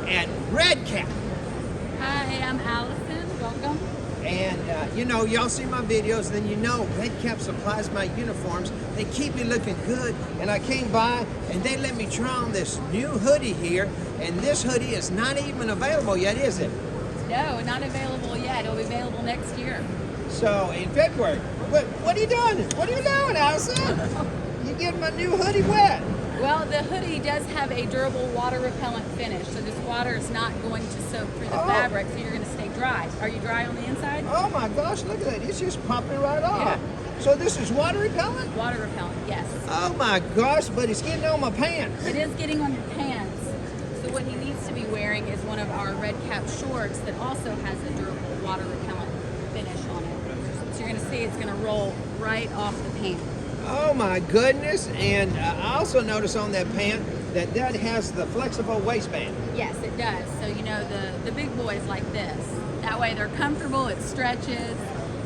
at Red Kap. Hi, I'm Allison. Welcome. And you know, y'all see my videos, then you know Red Kap supplies my uniforms. They keep me looking good, and I came by and they let me try on this new hoodie here, and this hoodie is not even available yet, is it? No, not available yet. It'll be available next year. So in February. What are you doing? What are you doing, Allison? You getting my new hoodie wet? Well, the hoodie does have a durable water repellent finish, so this water is not going to soak through the fabric, so you're going to stay dry. Are you dry on the inside? Oh my gosh, look at that. It's just popping right off. Yeah. So this is water repellent? Water repellent, yes. Oh my gosh, but it's getting on my pants. It is getting on your pants. So what he needs to be wearing is one of our Red Kap shorts that also has a durable water repellent finish on it. So you're going to see it's going to roll right off the pant. Oh my goodness, and I also noticed on that pant that has the flexible waistband. Yes, it does. So you know the big boys like this. That way they're comfortable, it stretches,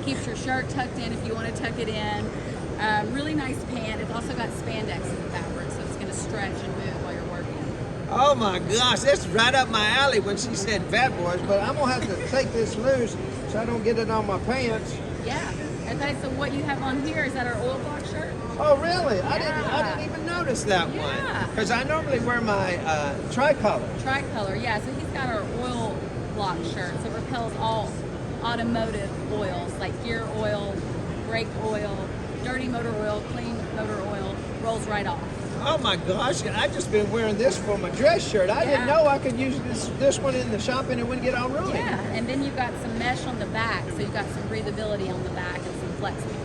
keeps your shirt tucked in if you want to tuck it in. Really nice pant. It's also got spandex in the fabric, so it's going to stretch and move while you're working. Oh my gosh, that's right up my alley when she said fat boys, but I'm going to have to take this loose so I don't get it on my pants. Yeah. Okay, so what you have on here, is that our oil block shirt? Oh really? Yeah. I didn't even notice that one. Because I normally wear my tricolor. Tricolor, yeah. So he's got our oil block shirt. So it repels all automotive oils like gear oil, brake oil, dirty motor oil, clean motor oil, rolls right off. Oh my gosh, I've just been wearing this for my dress shirt. I didn't know I could use this one in the shop and it wouldn't get all ruined. Yeah, and then you've got some mesh on the back, so you've got some breathability on the back and some flexiness.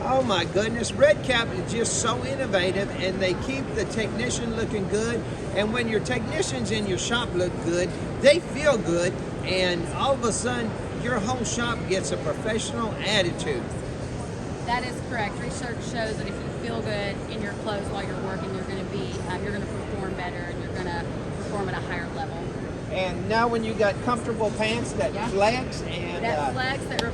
Oh my goodness, Red Kap is just so innovative, and they keep the technician looking good, and when your technicians in your shop look good, they feel good, and all of a sudden your whole shop gets a professional attitude. That is correct. Research shows that if you feel good in your clothes while you're working, you're going to perform better, and you're going to perform at a higher level. And now when you got comfortable pants that flex and that repel